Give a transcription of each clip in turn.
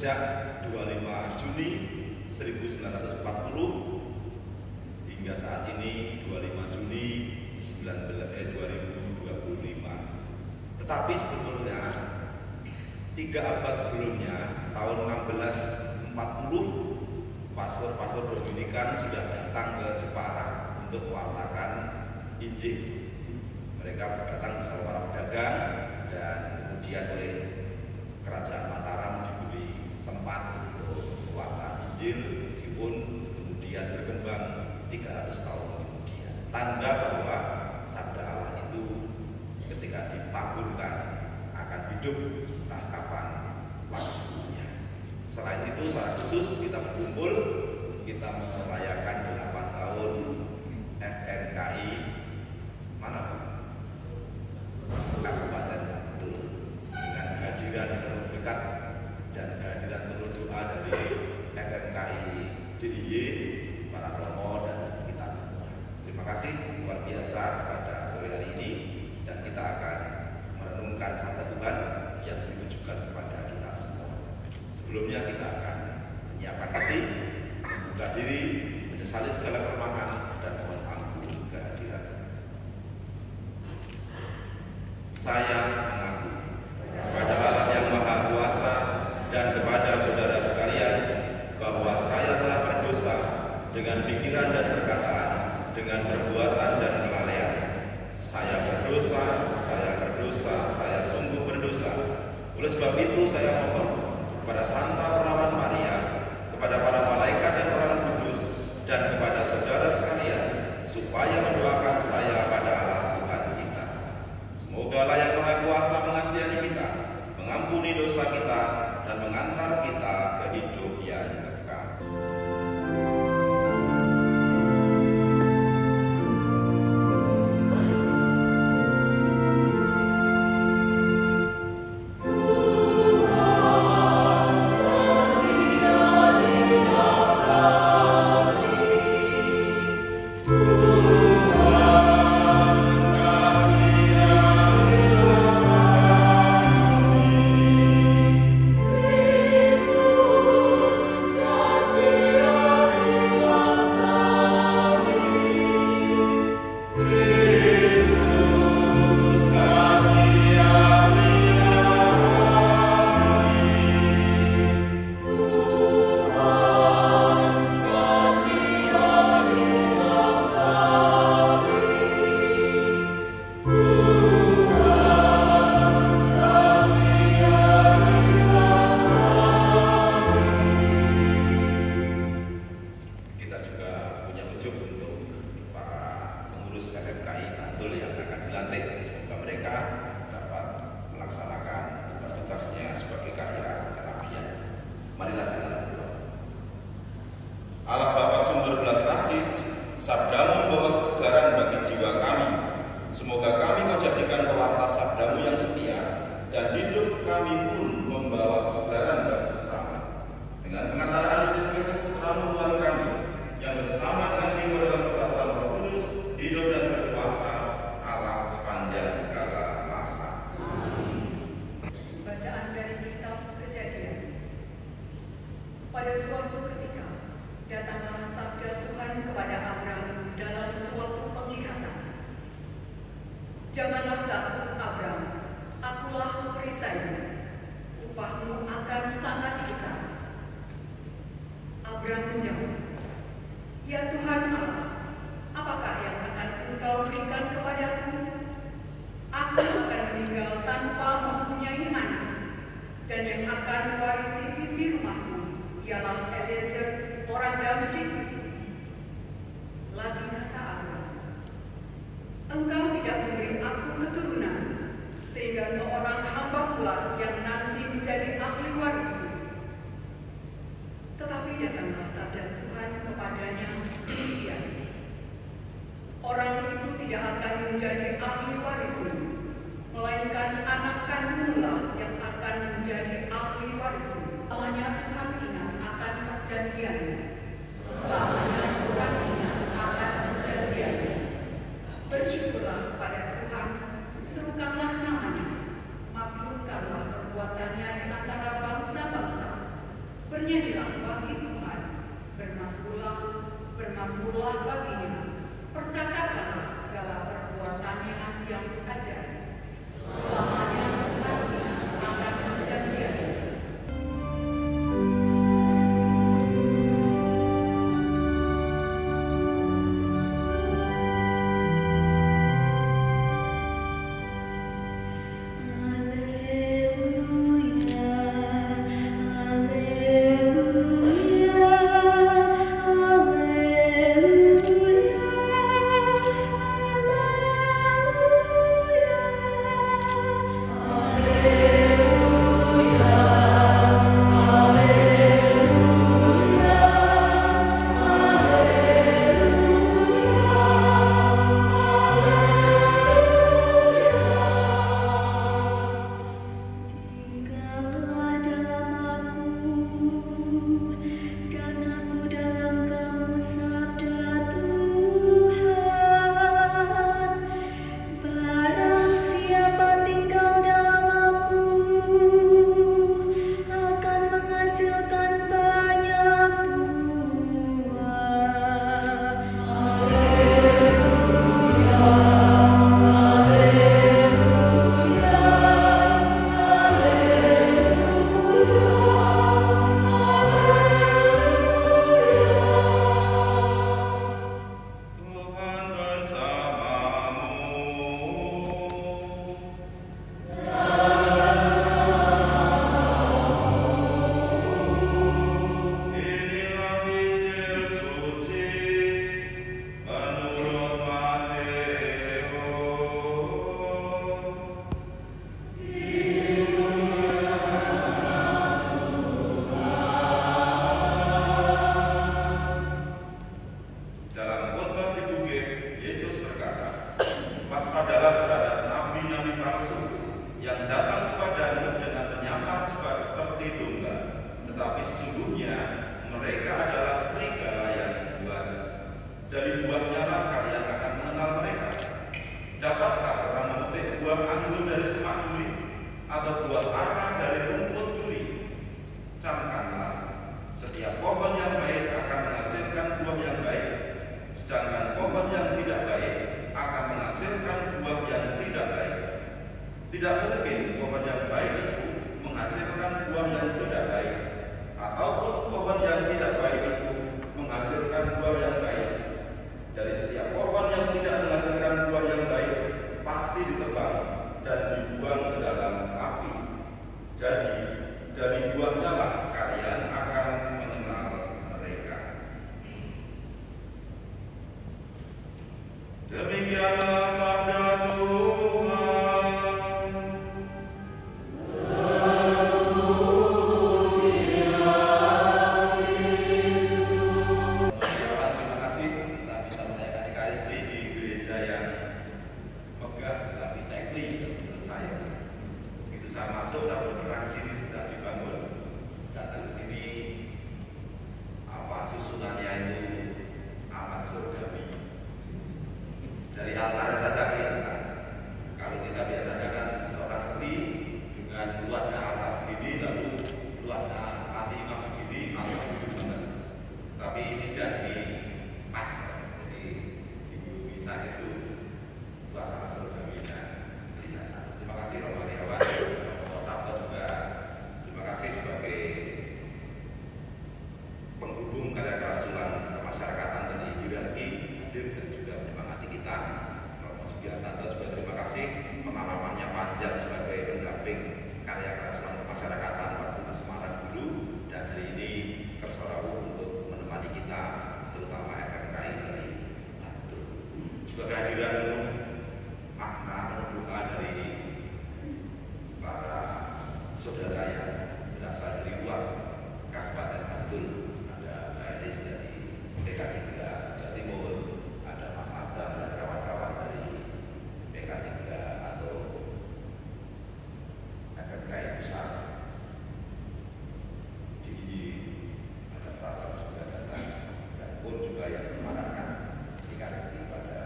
sejak 25 Juni 1940 hingga saat ini 25 Juni 2025. Tetapi sebetulnya 3 abad sebelumnya, tahun 1640, pastor-pastor Dominikan sudah datang ke Jepara untuk mewartakan Injil. Mereka datang bersama para pedagang dan kemudian oleh Kerajaan Mataram diberi tempat untuk mewartakan Injil, meskipun kemudian berkembang 300 tahun kemudian. Tanda bahwa sabda Allah itu ketika ditaburkan akan hidup entah kapan waktunya. Selain itu, secara khusus kita berkumpul, kita merayakan 8 tahun FNKI mana Pak? Kabupaten Bantul, dengan kehadiran terdekat dan kehadiran turun doa dari FNKI DIY, para romo dan kita semua. Terima kasih luar biasa pada sore hari ini, dan kita akan merenungkan sabda Tuhan yang ditujukan kepada kita semua. Sebelumnya kita akan menyiapkan hati, membuka diri, menyesali segala kelemahan dan mohon ampun kehadiran. Saya mengaku kepada Allah yang Maha Kuasa dan kepada saudara sekalian bahwa saya telah berdosa dengan pikiran dan perkataan, dengan perbuatan dan kelalaian. Saya berdosa, saya sungguh berdosa. Oleh sebab itu saya mohon kepada Santa Perawan Maria, kepada para malaikat dan orang kudus, dan kepada saudara sekalian, supaya mendoakan saya pada Allah Tuhan kita. Semoga Allah yang Maha Kuasa mengasihi kita, mengampuni dosa kita, dan mengantar kita ke hidup yang kekal. Pada suatu ketika, datanglah sabda Tuhan kepada Abram dalam suatu penglihatan. Janganlah takut, Abram, akulah perisaimu, upahmu akan sangat besar. Abram menjawab, ya Tuhan Allah, apakah yang akan Engkau berikan kepadaku? Aku akan meninggal tanpa mempunyai anak, dan yang akan mewarisi isi rumahku ialah Eliezer orang Damsyik. Lagi kata Abram, engkau tidak memberi aku keturunan, sehingga seorang hamba pula yang nanti menjadi ahli warisku. Tetapi datanglah sabda Tuhan kepadanya demikian, orang itu tidak akan menjadi ahli warismu, melainkan anak kandungmulah yang akan menjadi ahli warismu. Selamanya Tuhan ingat akan perjanjiannya. Selamanya Tuhan ingat akan perjanjiannya. Bersyukurlah kepada Tuhan, serukanlah namanya, maklumkanlah perbuatannya di antara bangsa-bangsa. bermasmurlah baginya, percakapkanlah segala perbuatannya yang ajaib. Selamanya Tuhan akan perjanjiannya. Tidak mungkin pohon yang baik itu menghasilkan buah yang tidak baik, ataupun pohon yang tidak baik itu menghasilkan buah yang baik. Dari setiap pohon yang tidak menghasilkan buah yang baik pasti ditebang dan dibuang ke dalam api. Jadi dari buahnya lah kalian akan mengenal mereka. Demikianlah sabda Tuhan. Masuk satu perang sini sudah dibangun, datang sini susunannya itu amat surgawi. Dari altar saja kelihatan. Kalau kita biasanya kan seorang ngerti dengan luasnya altar segini, lalu luasnya mati imam segini, atau gimana. Tapi tidak di pas, jadi bisa itu suasana surgawinya kelihatan. Terima kasih Romo Riawan. Sabda juga terima kasih sebagai penghubung karya kerasulan kemasyarakatan dari hierarki hadir dan juga menyemangati kita. Romo Sugiartanto juga terima kasih pengalamannya panjang sebagai pendamping karya kerasulan kemasyarakatan waktu di Semarang dulu dan hari ini Kersorawu untuk menemani kita terutama FMKI dari Bantul. Juga kehadiran makna doa dari para saudara yang berasal dari luar Kabupaten Bantul. Ada Mbak Elis dari PK3 Jawa Timur, ada Mas Adam dan kawan-kawan dari PK3 atau FMKI besar. Jadi ada frater juga datang dan pun juga yang memanarkan Ekaristi pada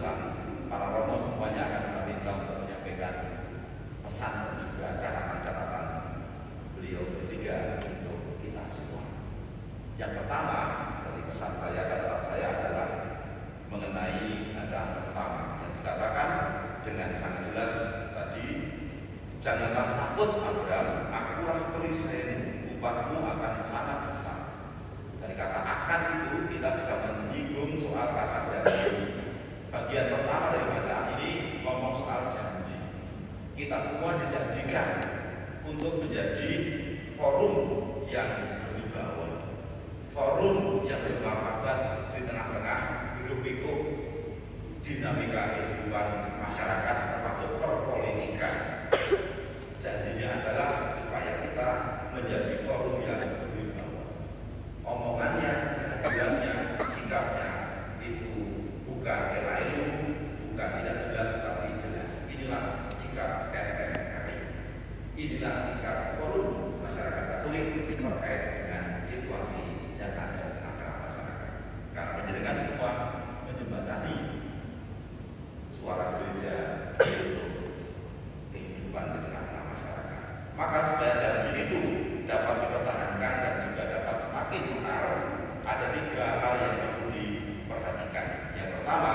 utusan para romo semuanya akan saya minta untuk menyampaikan pesan dan juga catatan-catatan beliau bertiga untuk kita semua. Yang pertama dari pesan saya, catatan saya adalah mengenai bacaan pertama yang dikatakan dengan sangat jelas tadi, janganlah takut Abraham, akulah perisaimu, upahmu akan sangat besar. Dari kata akan itu kita bisa menyinggung soal kata janji. Bagian pertama dari bacaan ini ngomong soal janji. Kita semua dijanjikan untuk menjadi forum yang berwibawa, forum yang bermartabat di tengah-tengah hiruk-pikuk dinamika kehidupan masyarakat termasuk perpolitikan. Janjinya adalah supaya kita menjadi forum yang berwibawa. Omongannya, kehadirannya, sikapnya itu bukan elailu, bukan tidak jelas tapi jelas. Inilah sikap FMKI. Inilah sikap forum masyarakat Katolik terkait dengan situasi yang ada di tengah-tengah masyarakat. Karena penjaringan semua menjembatani suara gereja untuk kehidupan di tengah-tengah masyarakat. Maka supaya janji itu dapat dipertahankan dan juga dapat semakin mekar, ada 3 hal yang perlu diperhatikan. Yang pertama,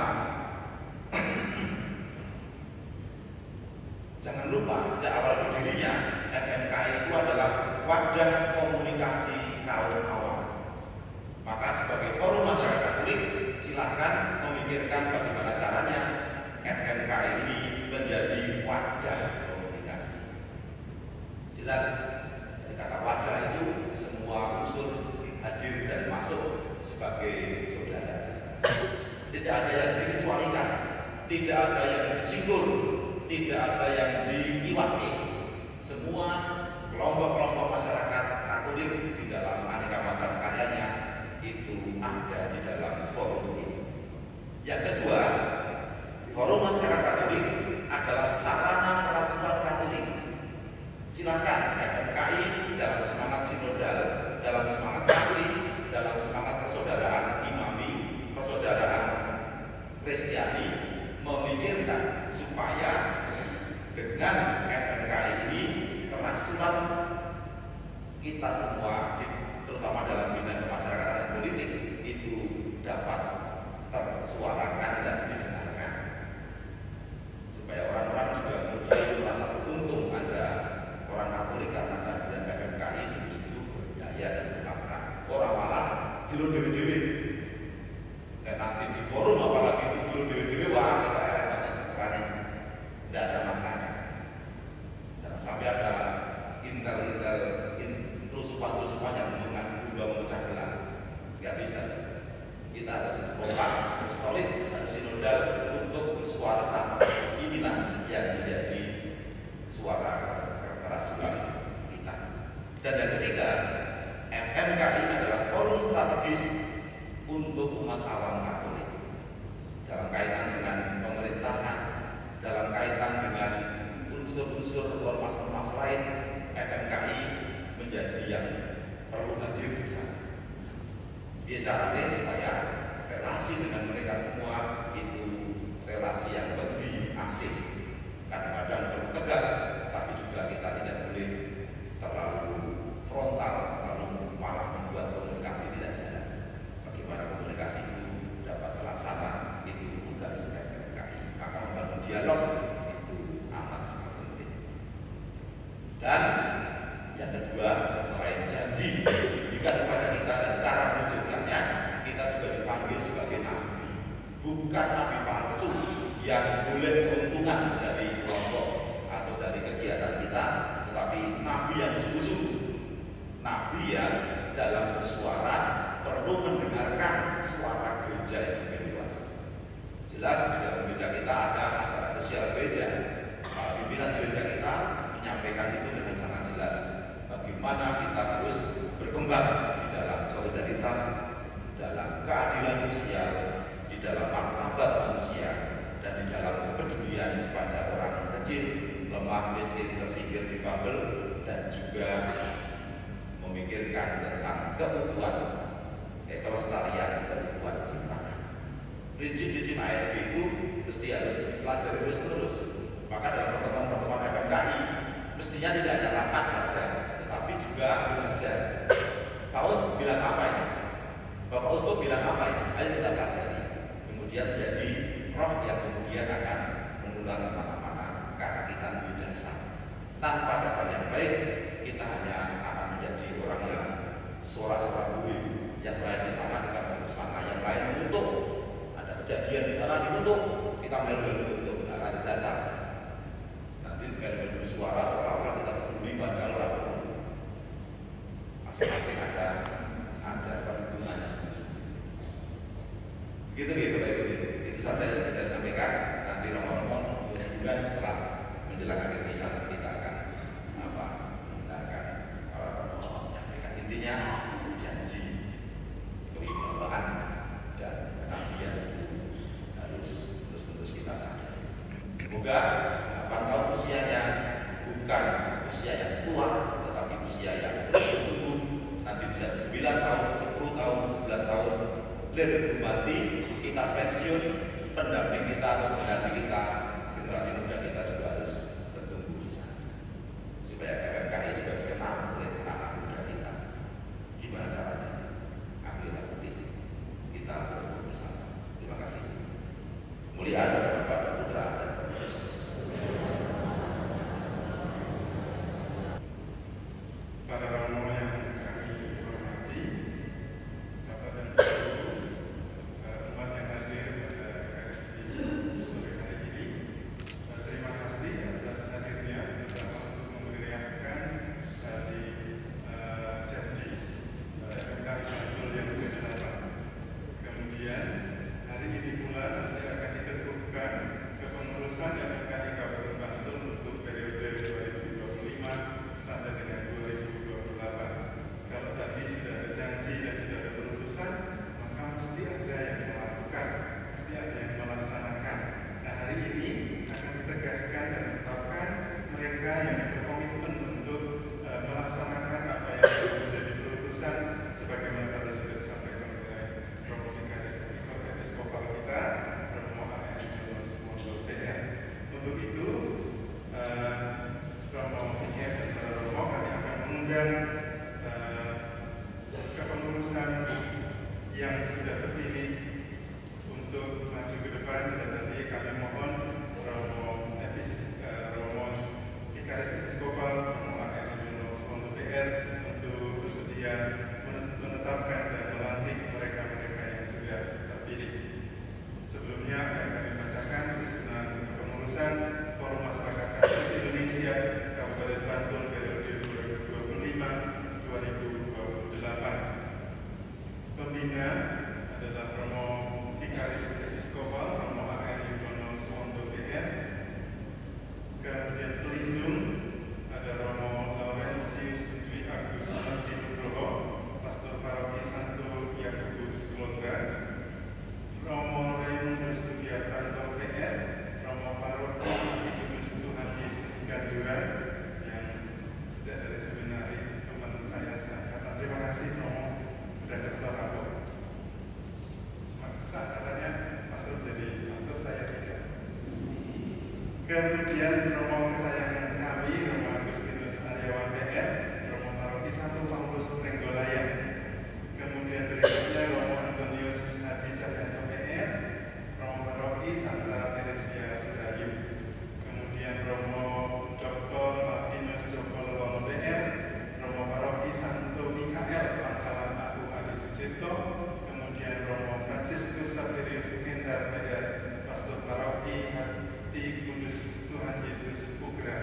jangan lupa sejak awal berdirinya FMKI itu adalah wadah komunikasi kaum awam. Maka sebagai forum masyarakat Katolik, silahkan memikirkan bagaimana caranya FMKI ini menjadi wadah komunikasi. Jelas dari kata wadah itu semua unsur hadir dan masuk sebagai saudara. Tidak ada yang dikecualikan, tidak ada yang disinggung, tidak ada yang diiwaki. Semua kelompok-kelompok masyarakat Katolik di dalam aneka macam karyanya itu ada di dalam forum itu. Yang kedua, forum masyarakat Katolik adalah sarana kerasulan Katolik. Silakan FMKI dalam semangat sinodal, dalam semangat kasih, dalam semangat persaudaraan imami, persaudaraan Kristiani, memikirkan supaya dengan FMKI ini kerasulan kita semua, terutama dalam bidang kemasyarakatan dan politik, itu dapat tersuarakan dan didengarkan, supaya orang-orang juga kemudian merasa beruntung ada orang Katolik karena kehadiran FMKI segitu berdaya dan bermakna. Orang malah dulu dewi-dewi, dan nanti di forum apalagi itu dulu dewi-dewi, wah kita enak banget karena tidak ada maknanya. Jangan sampai ada intel-intel terusupan yang memecah belah. Nggak bisa. Kita harus kompak, harus solid, harus sinodal untuk bersuara sama. Inilah yang menjadi suara kerasulan kita. Dan yang ketiga, FMKI adalah forum strategis untuk umat awam Katolik dalam kaitan dengan pemerintahan, dalam kaitan dengan unsur-unsur ormas-ormas lain. FMKI menjadi yang perlu hadir di sana. Bicaranya supaya relasi dengan mereka semua itu relasi yang lebih asik. Kadang-kadang perlu tegas, tapi juga kita tidak boleh terlalu frontal, lalu malah membuat komunikasi tidak jalan. Bagaimana komunikasi itu dapat terlaksana, itu tugas FMKI. Maka membangun dialog itu amat sangat penting. Dan yang kedua, selain janji juga kepada kita dan cara menunjukkannya, kita juga dipanggil sebagai nabi. Bukan nabi palsu yang boleh keuntungan dari kelompok atau dari kegiatan kita, tetapi nabi yang sungguh-sungguh. Nabi yang dalam bersuara perlu mendengarkan suara gereja yang lebih luas. Jelas di dalam gereja kita ada acara sosial gereja. Para pimpinan gereja kita menyampaikan itu dengan sangat jelas. Bagaimana kita harus berkembang di dalam solidaritas, dalam keadilan sosial, di dalam martabat manusia, dan di dalam kepedulian kepada orang kecil, lemah, miskin, tersingkir, difabel, dan juga memikirkan tentang kebutuhan kelestarian, kebutuhan ciptaan. Prinsip-prinsip ASB itu mesti harus pelajari terus-terus. Maka dalam pertemuan-pertemuan FMKI mestinya tidak hanya rapat saja, tetapi juga belajar. Paus bilang apa ini? Bapak Uskup bilang apa ini? Ayo kita pelajari. Kemudian menjadi roh yang kemudian akan menular kemana-mana karena kita lebih dasar. Tanpa dasar yang baik, kita hanya akan menjadi orang yang sorak-sorak bui. Yang lain di sana kita bersama, yang lain menutup. Ada kejadian di sana ditutup, kita melu-melu untuk nanti dasar. Nanti melu-melu suara seolah-olah kita peduli padahal orang peduli. Masing-masing ada perhitungannya sendiri-sendiri. Begitu gitu Bapak Ibu. Itu saja yang bisa saya sampaikan. Nanti Romo-Romo bulan setelah menjelang akhir misa kita akan mendengarkan para Romo menyampaikan. Intinya janji kewibawaan dan kenabian itu harus terus-terus kita sadari. Semoga 8 tahun usianya bukan usia yang tua, tetapi usia yang terus bertumbuh. Nanti bisa 9 tahun, 10 tahun, 11 tahun lebih mati, kita pensiun, pendamping kita atau pengganti kita, generasi muda kita juga harus bertumbuh di sana. Supaya FMKI juga dikenal oleh anak muda kita. Gimana caranya? Ambil nanti kita bertumbuh bersama. Terima kasih. Muliaan kepada Bapak Putra dan Terus. Para Romo yang kami hormati, Bapak dan Ibu, umat yang hadir pada Ekaristi sore hari ini, terima kasih atas hadirnya terutama untuk memeriahkan hari janji FMKI Bantul yang ke-8. Kemudian hari ini pula nanti akan diteguhkan kepengurusan FMKI Kabupaten Bantul untuk periode 2025 sampai dengan 2028. Kalau tadi sudah ada janji dan sudah ada pemutusan, maka mesti ada yang melakukan, mesti ada yang melaksanakan. Nah, hari ini akan ditegaskan dan menetapkan mereka yang berkomitmen untuk melaksanakan apa yang sudah menjadi pemutusan sebagaimana tadi sudah disampaikan oleh Romo Vikaris Episkopal kita, Romo A.M. Sumondo PR. Untuk itu, Romo Viker dan para Romo kami akan mengundang kepengurusan yang sudah terpilih untuk maju ke depan, dan nanti kami mohon Romo Vikaris Episkopal, Romo A.M. Sumondo PR untuk bersedia menetapkan dan melantik mereka-mereka yang sudah terpilih. Sebelumnya akan kami bacakan susunan kepengurusan Forum Masyarakat Katolik Indonesia Kabupaten Bantul periode 2025-2028. Pembina adalah Romo Vikaris Episkopal, Romo A.M. Sumondo PR. Kemudian pelindung ada Romo Laurentius Dwi Agus Dinugroho, Pastor Paroki Santo Yakobus Glodra. Romo Raimundo Sugiartanto PR, Romo Paroki Kudus Tuhan Yesus Ganjuran, yang sejak dari seminari teman saya kata terima kasih Romo sudah bersorabo. Cuma saat katanya pastor jadi pastor, saya tidak. Kemudian Romo kesayangan kami, Romo Agustinus Aryawan PR, Romo Paroki Santo Paulus Trenggolayan. Kemudian berikutnya Romo Antonius Hadi Cahyanto PR, Romo Paroki Santa Teresia Sedayu. Kemudian Romo Dr. Martinus Joko Lewono PR, Romo Paroki Santo Mikael Pangkalan Aku Adi Sucipto. Kemudian Romo Franciscus Saverius Sukendar PR, Pastor Paroki Hati Kudus Tuhan Yesus Pugra.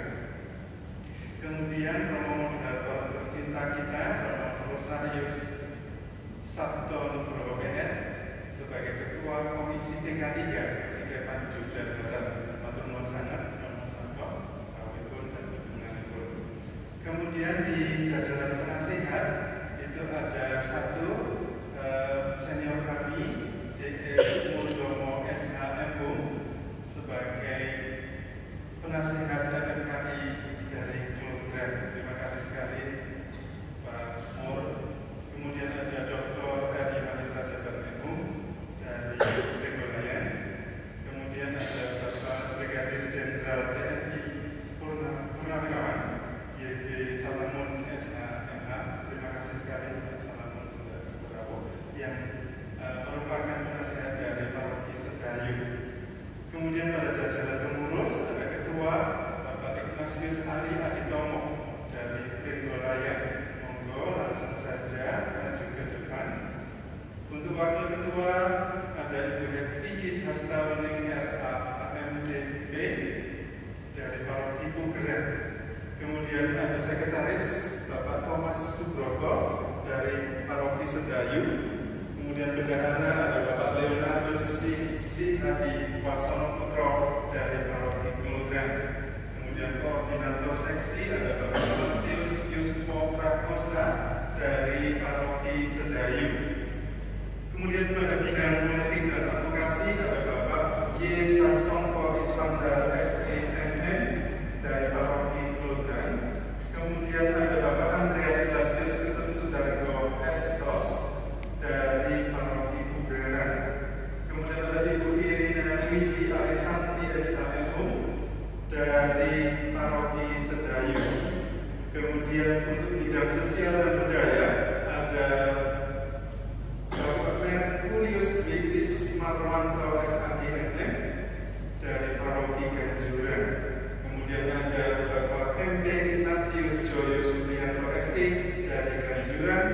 Kemudian Romo Moderator tercinta kita, Romo Rosarius Sabto Nugroho PR sebagai Ketua Komisi TK3 Panju Jawa Barat. Matur nuwun sangat Romo Sabto, kawitipun dan dukunganipun. Kemudian di jajaran penasihat itu ada satu senior kami, J.E. Murdomo SHM sebagai penasihat FMKI dari Glodra. Terima kasih sekali Pak Mur. Kemudian ada Dr. R. Yohanes Raja Batemu dari Gregorian. Kemudian ada Jenderal TNI Purnawirawan YB Salamun SH.MH. Terima kasih sekali Pak Salamun Saudara-saudara yang merupakan penasihat dari Paroki Sedayu. Kemudian pada jajaran pengurus ada Ketua Bapak Ignatius Ali Aditomo dari Pringgolayan. Monggo langsung saja maju ke depan. Untuk Wakil Ketua ada Ibu Hedvigis Hastawening RAMDB dari Paroki Pugeran. Kemudian ada Sekretaris Bapak Thomas Subroto dari Paroki Sedayu. Kemudian bendahara ada Bapak Leonardo Hadi Wasono Putro dari Paroki Glodran. Kemudian koordinator seksi ada Bapak Matius Yuswo Prakosa dari Paroki Sedayu. Kemudian pada bidang politik dan advokasi ada Bapak Y. Sasongko Iswandar SEMM dari Paroki Glodran. Kemudian ada Bapak Andreas Blasius Ketut Sudargo Estos dari Paroki Pugeran. Kemudian ada Ibu Irina Widi Alisanti SHMU dari Paroki Sedayu. Kemudian untuk bidang sosial dan budaya ada Bapak Merkurius Bigis Marwanto SHMM dari Paroki Ganjuran. Kemudian ada Bapak MP Ignatius Joyo Supriyanto ST dari Ganjuran.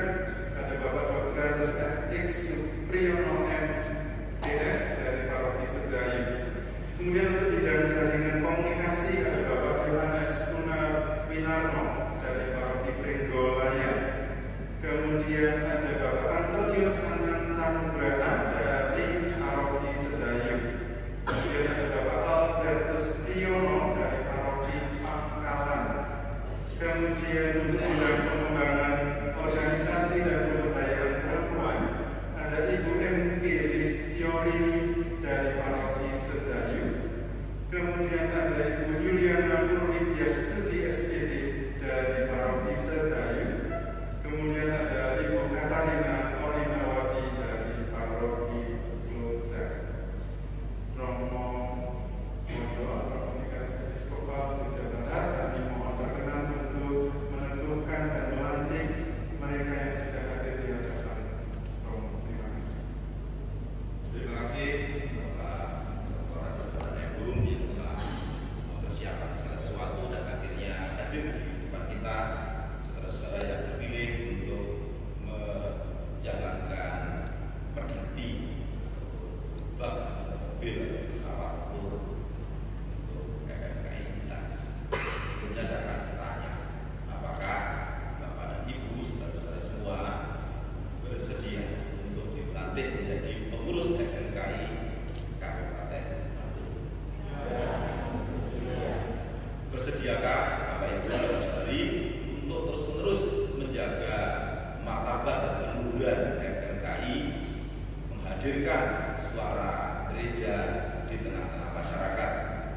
Ada Bapak Dr. Andes FX Supriyono MDS dari Paroki Sedayu. Kemudian untuk bidang jaringan komunikasi ada Bapak Yohanes Tuna Winarno dari Paroki Pringgolayan. Kemudian ada Bapak Antonius Anantanugraha dari Paroki Sedayu. Kemudian ada Bapak Albertus Priyono dari Paroki Pangkalan. Kemudian untuk bidang pengembangan organisasi dan pemberdayaan perempuan ada Ibu MK Listiorini dari Paroki Sedayu. Kemudian ada Ibu Yuliana Purwidya Studi SPD dari Paroki Sedayu. Kemudian ada Ibu Katarina Orinawati dari Paroki Glodran. Romo Mondo Komunikasi Episkopal Jogja Barat, kami mohon berkenan untuk meneguhkan dan melantik mereka yang sudah hadir di hadapan Romo. Terima kasih. Terima kasih Bapak Dr. Raja Agung yang telah mempersiapkan segala sesuatu dan akhirnya hadir di depan kita, saudara-saudara yang terpilih untuk menjalankan perdati bak mobil pesawat untuk KKMKI kita. Tentunya saya akan bertanya, apakah Bapak dan Ibu saudara-saudara semua bersedia untuk dilantik menjadi pengurus KKMKI Kabupaten Batu? Bersediakah Bapak Ibu saudara-saudari untuk terus-menerus menjaga martabat dan keluhuran KKMKI, menghadirkan suara gereja di tengah-tengah masyarakat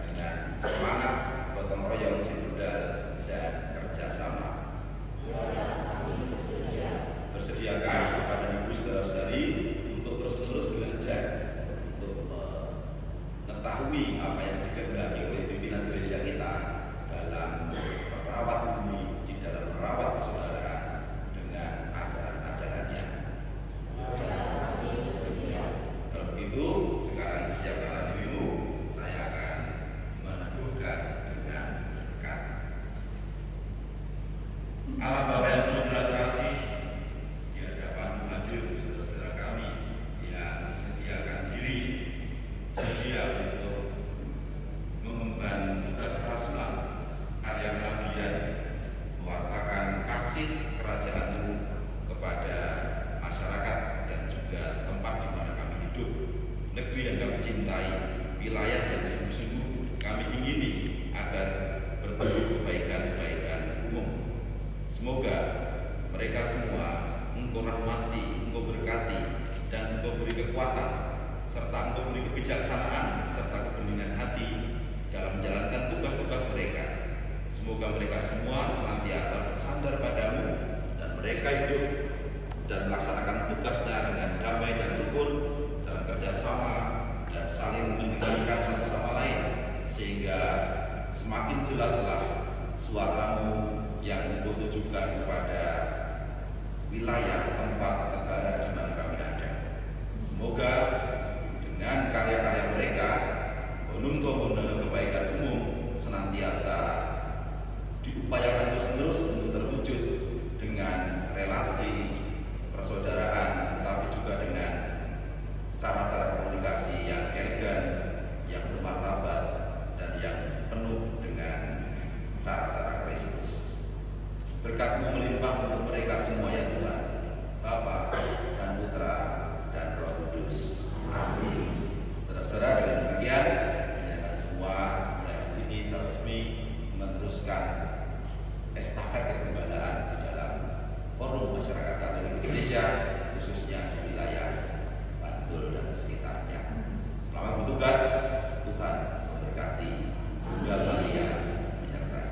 dengan semangat gotong royong sinodal dan kerjasama? Bersediakah Bapak dan Ibu saudara-saudari untuk terus-menerus belajar untuk mengetahui apa yang dikehendaki oleh pimpinan gereja kita dalam merawat bumi, di dalam merawat persaudaraan dengan ajaran-ajarannya? Kalau begitu, sekarang siapkanlah dirimu, saya akan meneguhkan dengan berkat. Allah Bapa yang penuh belas kasih, di hadapan hadir saudara-saudara kami yang menyediakan diri sedia untuk mengemban tugas rasulah, karya kenabian, mewartakan kasih kerajaan-Mu kepada masyarakat dan juga tempat di mana kami hidup, negeri yang kami cintai, wilayah yang sungguh-sungguh kami ingini agar bertumbuh kebaikan-kebaikan umum. Semoga mereka semua Engkau rahmati, Engkau berkati, dan Engkau beri kekuatan, serta Engkau beri kebijaksanaan serta kebeningan hati dalam menjalankan tugas-tugas mereka. Semoga mereka semua senantiasa bersandar padamu dan mereka hidup dan melaksanakan tugasnya dengan damai dan rukun dalam kerjasama dan saling mendengarkan satu sama lain, sehingga semakin jelaslah suaramu yang engkau tujukan kepada wilayah tempat negara di mana kami ada. Semoga dengan karya-karya mereka, bonum-bonum kebaikan umum senantiasa diupayakan terus-menerus untuk terwujud dengan relasi persaudaraan, tetapi juga dengan cara-cara komunikasi yang elegan, yang bermartabat, dan yang penuh dengan cara-cara Kristus. Berkat-Mu melimpah untuk mereka semua ya Tuhan, Bapa dan Putra dan Roh Kudus. Amin. Saudara-saudara, dengan demikian kita semua mulai hari ini secara resmi meneruskan estafet kegembala di dalam Forum Masyarakat Katolik Indonesia, khususnya di wilayah Bantul dan sekitarnya. Selamat bertugas, Tuhan memberkati. Tunggal Maria menyertai.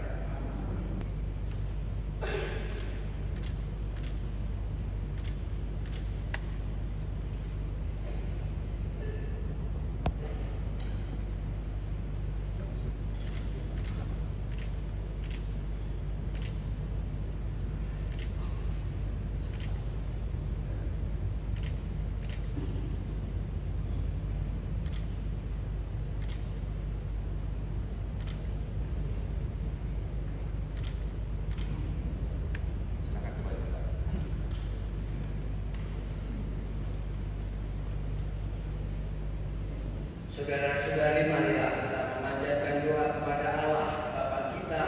Saudara-saudari, marilah kita memanjatkan doa kepada Allah Bapa kita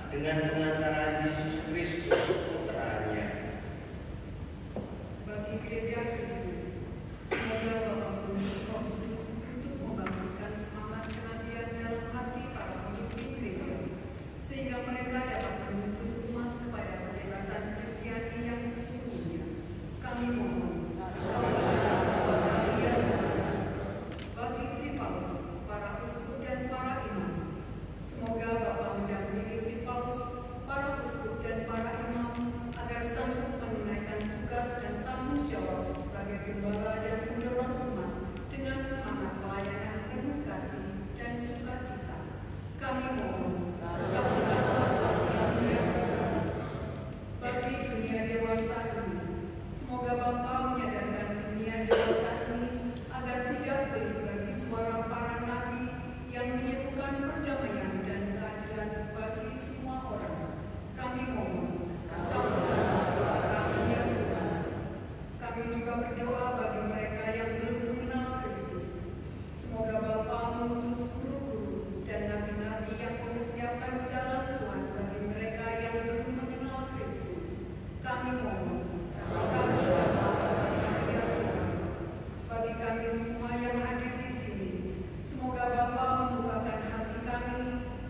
dengan pengantaran Yesus Kristus Putranya. Bagi Gereja Kristus, semoga Bapa mengutus Roh Kudus untuk membangkitkan semangat kenabian dalam hati para pemimpin gereja, sehingga mereka dapat menuntun umat kepada kebebasan Kristiani yang sesungguhnya. Kami mohon. Bagi Stefanus, para uskup dan para imam, semoga Bapa mendampingi Stefanus, para uskup dan para imam agar sanggup menunaikan tugas dan tanggung jawab sebagai gembala dan pendorong umat dengan semangat pelayanan penuh kasih dan sukacita. Kami mohon. Bagi dunia dewasa ini, semoga Bapa menyadarkan dunia dewasa ini agar tidak beri bagi suara para nabi yang menyerukan perdamaian dan keadilan bagi semua orang. Kami mohon. Kami juga berdoa bagi mereka yang belum mengenal Kristus. Semoga Bapa mengutus guru-guru dan nabi-nabi yang mempersiapkan jalan Tuhan bagi mereka yang belum mengenal Kristus. Kami mohon. Bagi kami semua yang hadir di sini, semoga Bapa membukakan hati kami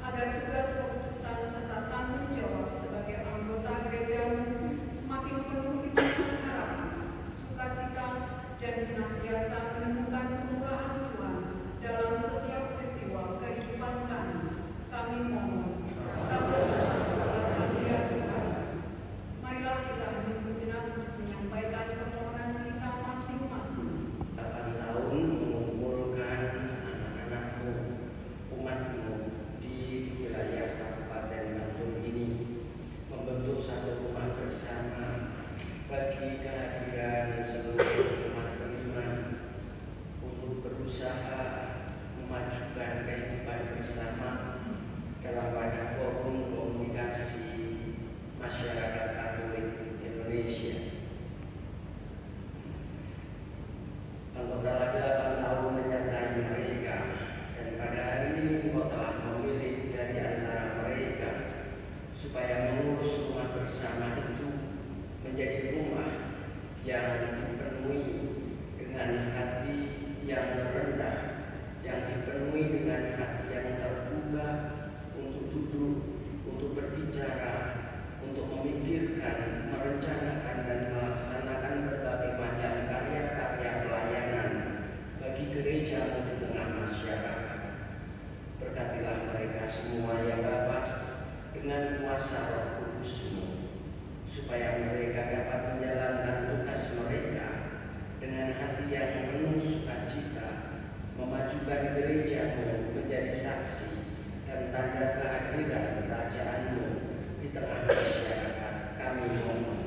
agar tugas keputusan serta tanggung jawab sebagai anggota gereja-Mu semakin penuh iman harapan, sukacita, dan senantiasa menemukan kemurahan Tuhan dalam setiap peristiwa kehidupan kami. Kami mohon. Marilah kita hening sejenak untuk menyampaikan permohonan kita masing-masing. 8 tahun mengumpulkan anak-anak-Mu, umat-Mu di wilayah Kabupaten Bantul ini, membentuk satu rumah bersama bagi kehadiran seluruh umat beriman untuk berusaha memajukan kehidupan bersama dalam pada forum komunikasi masyarakat Katolik Indonesia. Engkau telah 8 tahun menyertai mereka, dan pada hari ini Engkau telah memilih dari antara mereka supaya mengurus rumah bersama itu menjadi rumah yang dipenuhi dengan hati yang rendah, yang dipenuhi dengan hati yang terbuka untuk duduk, untuk berbicara, untuk memikirkan, merencanakan, dan melaksanakan berbagai macam karya-karya pelayanan bagi gereja di tengah masyarakat. Berkatilah mereka semua ya Bapa dengan kuasa Roh Kudus-Mu, supaya mereka dapat menjalankan tugas mereka dengan hati yang penuh sukacita, memajukan gereja-Mu menjadi saksi dan tanda kehadiran kerajaan-Mu di tengah masyarakat kami mohon.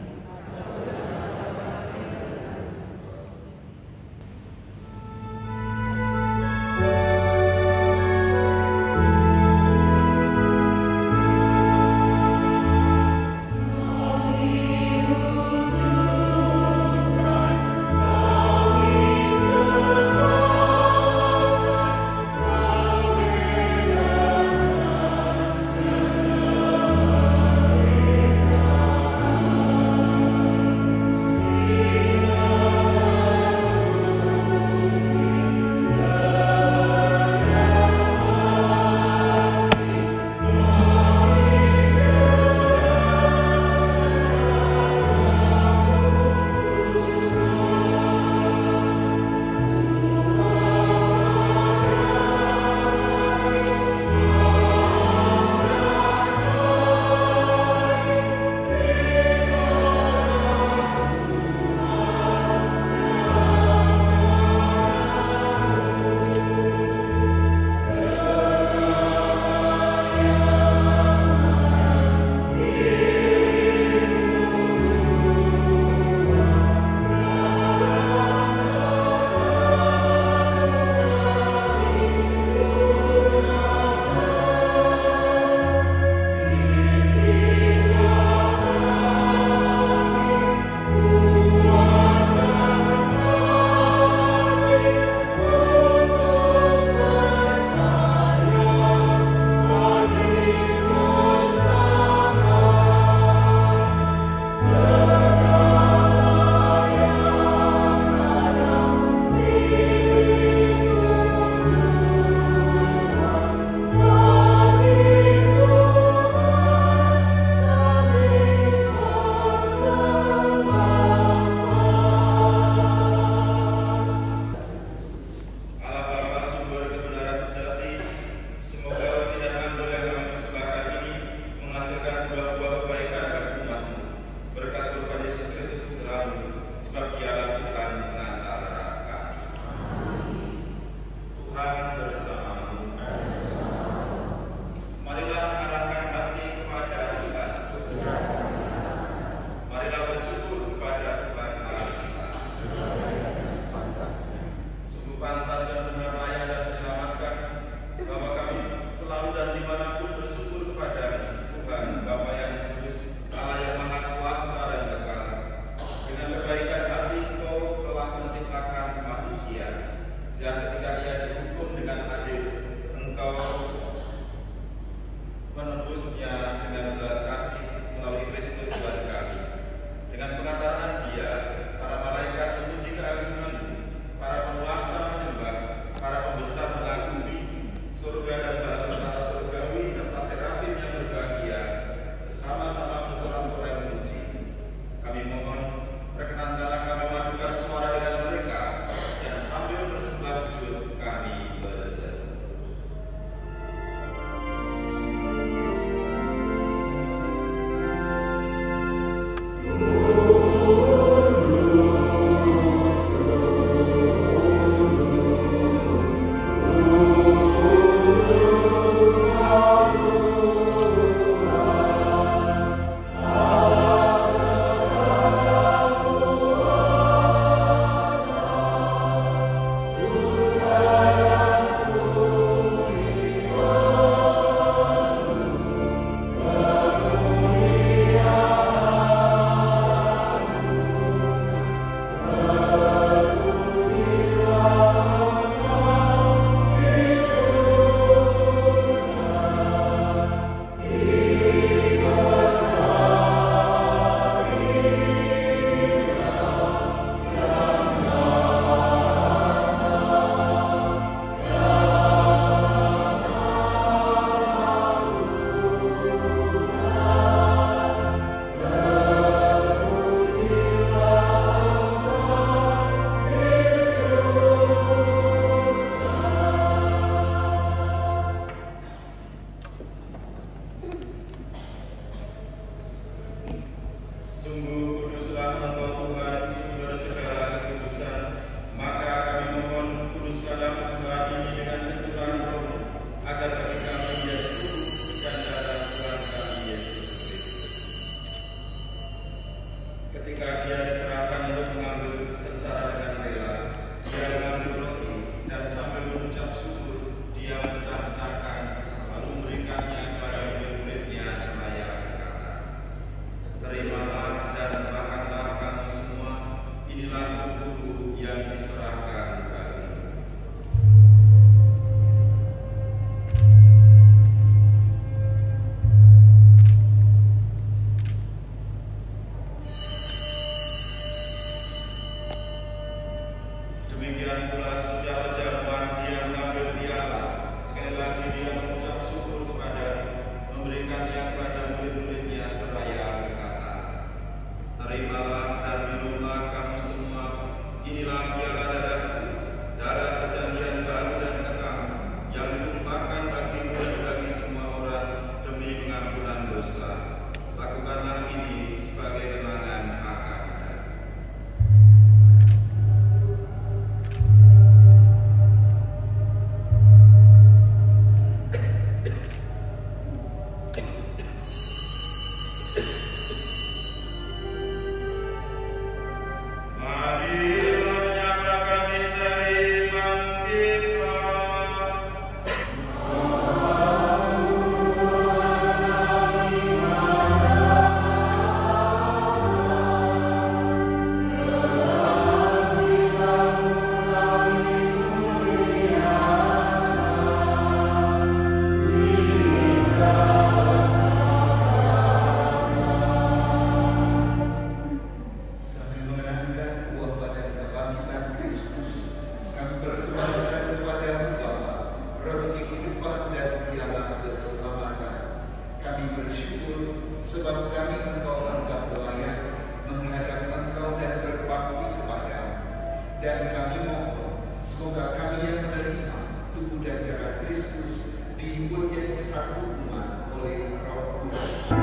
Kami bersyukur sebab kami Engkau anggap layak menghadap Engkau dan berbakti kepadamu. Dan kami mohon semoga kami yang menerima tubuh dan darah Kristus dihibur jadi satu umat oleh Roh Kudus.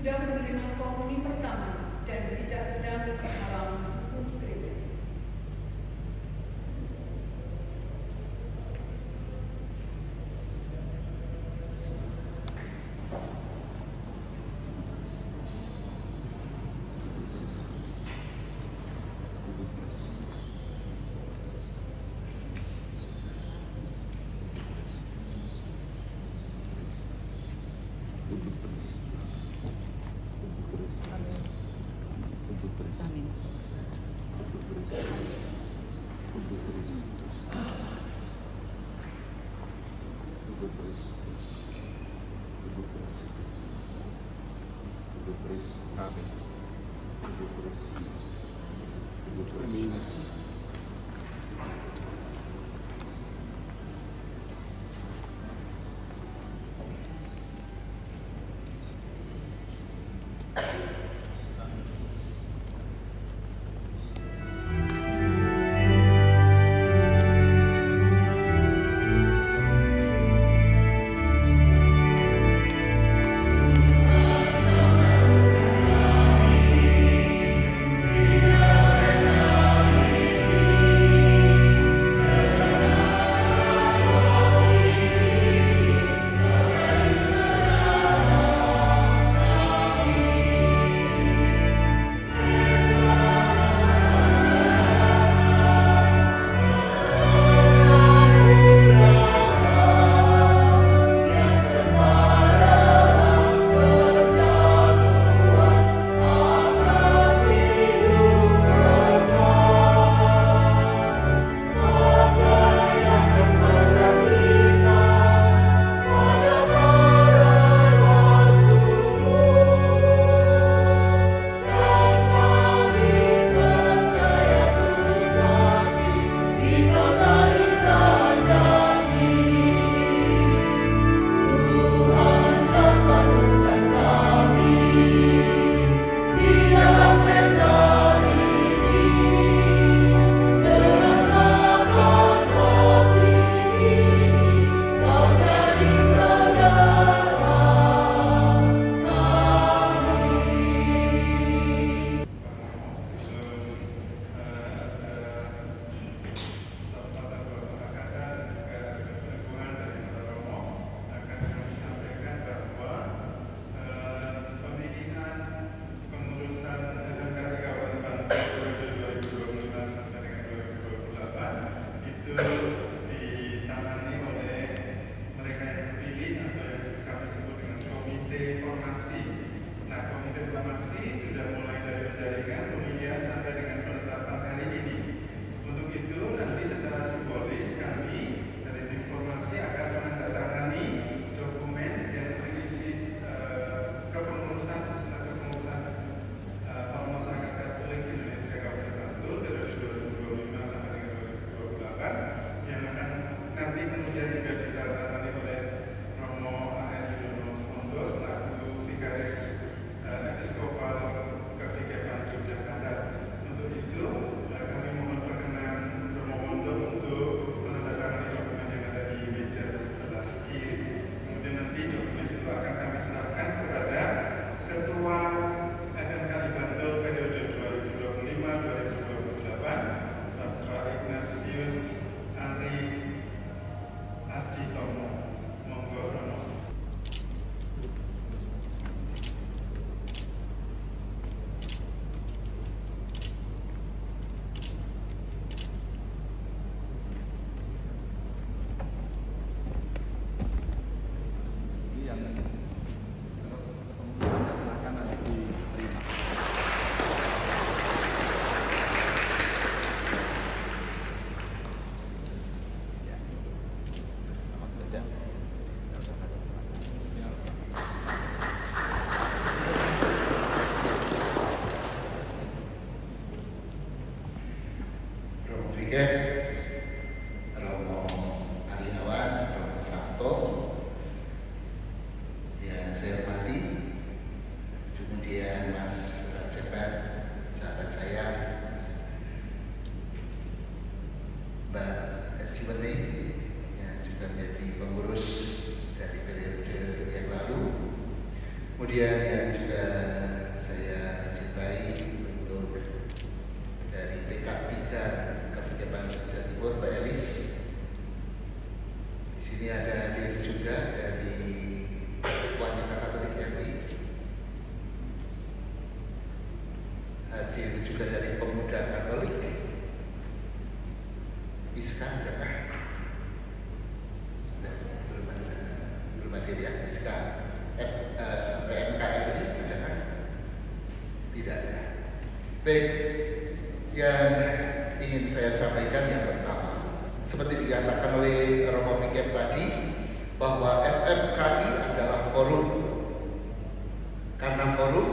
sudah menerima komuni pertama dan tidak sedang terhalang hukum gereja. Ibu Kris kami, Ibu Kris, Ibu Kris. Kemudian yang juga saya cintai untuk dari PK3 Kafikepan Jawa Timur, Mbak Elis. Di sini ada hadir juga dari wanita Katolik RI, hadir juga dari pemuda Katolik, Iska adakah? Belum hadir ya, Iska. PMKRI adakah? Tidak ada. Baik, yang ingin saya sampaikan yang pertama, seperti dikatakan oleh Romo Vikem tadi, bahwa FMKI adalah forum. Karena forum,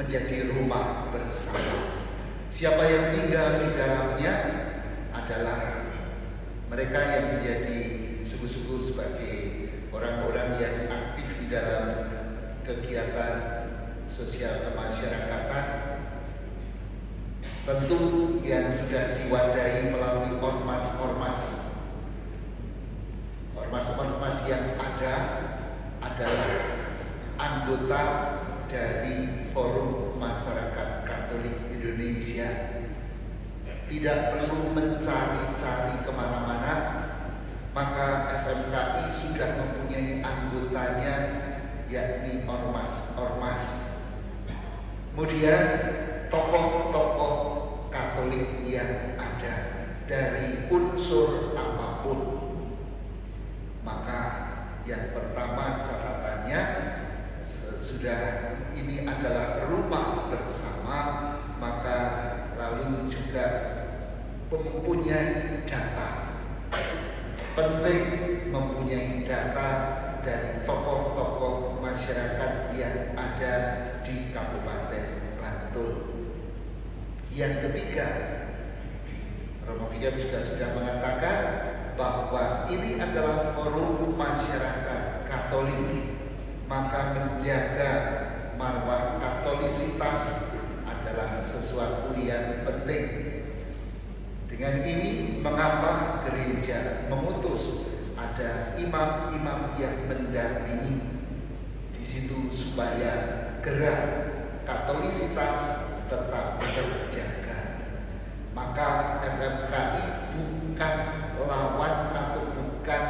menjadi rumah bersama. Siapa yang tinggal di dalamnya adalah mereka yang menjadi sungguh-sungguh sebagai orang-orang yang aktif di dalam kegiatan sosial kemasyarakatan, tentu yang sudah diwadahi melalui ormas-ormas yang ada adalah anggota dari Forum Masyarakat Katolik Indonesia. Tidak perlu mencari-cari kemana-mana, maka FMKI sudah mempunyai anggotanya, yakni ormas-ormas. Kemudian tokoh-tokoh Katolik yang ada dari unsur apapun. Maka yang pertama catatannya, sudah ini adalah rumah bersama, maka lalu juga mempunyai data. Penting mempunyai data dari tokoh-tokoh masyarakat yang ada di Kabupaten Bantul. Yang ketiga, Romo Vigan juga sudah mengatakan bahwa ini adalah forum masyarakat Katolik, maka menjaga marwah Katolisitas adalah sesuatu yang penting. Dengan ini, mengapa gereja memutus ada imam-imam yang mendampingi di situ supaya gerak Katolisitas tetap terjaga. Maka FMKI bukan lawan atau bukan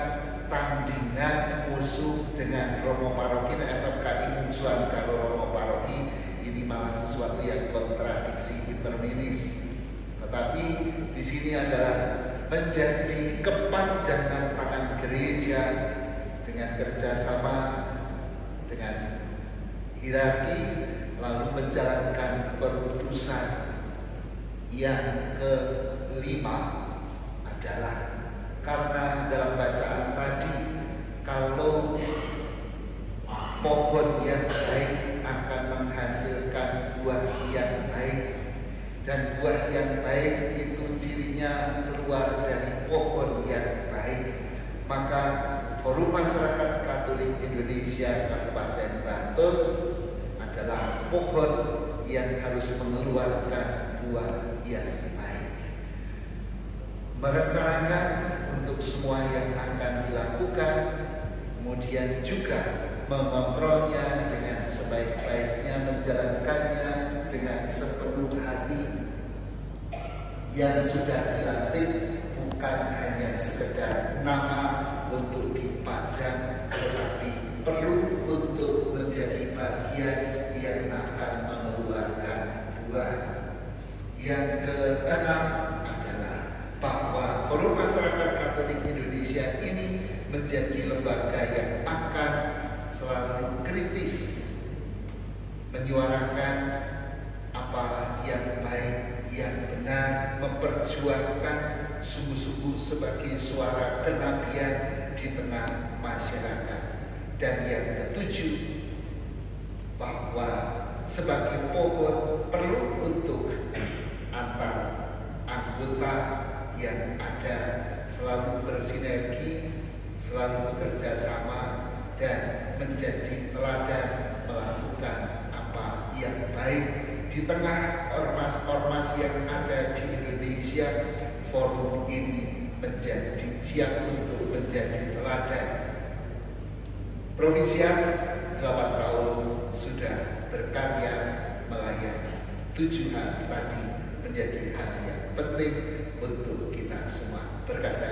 tandingan musuh dengan Romo Paroki. FMKI musuhan karo Romo Paroki, ini malah sesuatu yang kontradiksi interminis. Tetapi di sini adalah menjadi kepanjangan tangan gereja dengan kerjasama dengan hierarki, lalu menjalankan perutusan. Yang kelima adalah karena dalam bacaan tadi, kalau pohon yang baik akan menghasilkan buah yang baik, dan buah yang baik itu cirinya keluar dari pohon yang baik, maka Forum Masyarakat Katolik Indonesia Kabupaten Bantul adalah pohon yang harus mengeluarkan buah yang baik. Merencanakan untuk semua yang akan dilakukan, kemudian juga mengontrolnya dengan sebaik-baiknya, menjalankannya dengan sepenuh hati. Yang sudah dilatih bukan hanya sekedar nama untuk dipajang, tetapi perlu untuk menjadi bagian yang akan mengeluarkan buah. Yang keenam adalah bahwa Forum Masyarakat Katolik Indonesia ini menjadi lembaga yang akan selalu kritis, menyuarakan apa yang baik, yang benar, memperjuangkan sungguh-sungguh sebagai suara kenabian di tengah masyarakat. Dan yang ketujuh, bahwa sebagai pohon perlu untuk antar anggota yang ada selalu bersinergi, selalu bekerja sama, dan menjadi teladan melakukan apa yang baik di tengah ormas-ormas yang ada di Indonesia. Forum ini menjadi siap untuk menjadi teladan. Provisian 8 tahun sudah berkarya melayani. 7 hal tadi menjadi hal yang penting untuk kita semua. Berkata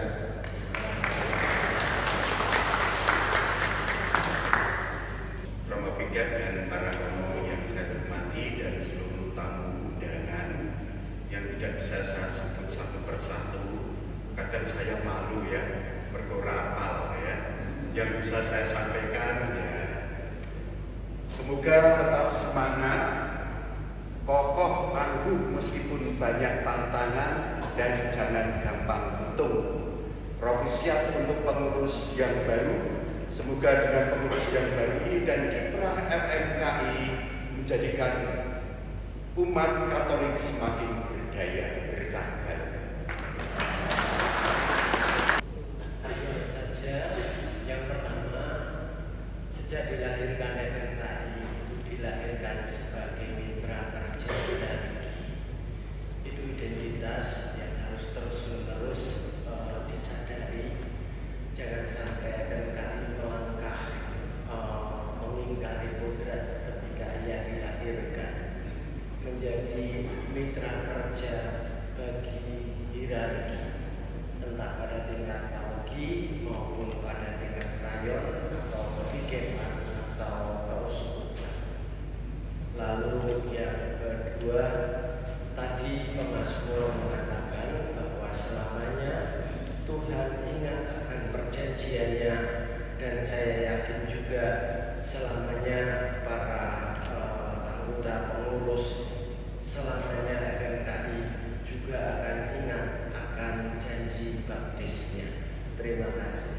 Romo Vigan dan para romo yang saya hormati, dan seluruh tamu undangan yang tidak bisa saya sebut satu persatu. Kadang saya malu ya, berkorapal ya. Yang bisa saya sampaikan ya, semoga tetap semangat, kokoh, tangguh meskipun banyak tantangan, dan jangan gampang hitung. Provisiat untuk pengurus yang baru, semoga dengan pengurus yang baru ini dan kiprah FMKI menjadikan umat Katolik semakin berdaya berkah baru. Yang pertama, sejak dilahirkan FMKI itu dilahirkan sebagai mitra kerja hierarki. Itu identitas yang harus terus-menerus disadari. Jangan sampai FMKI melangkah mengingkari kodrat ketika ia dilahirkan, menjadi mitra kerja bagi hierarki, entah pada tingkat paroki maupun pada tingkat rayon atau kepikeman atau keuskupan. Lalu yang kedua, tadi pemazmur mengatakan bahwa selamanya Tuhan ingat akan perjanjiannya, dan saya yakin juga selamanya para anggota pengurus, selamanya FMKI juga akan ingat akan janji baptisnya. Terima kasih.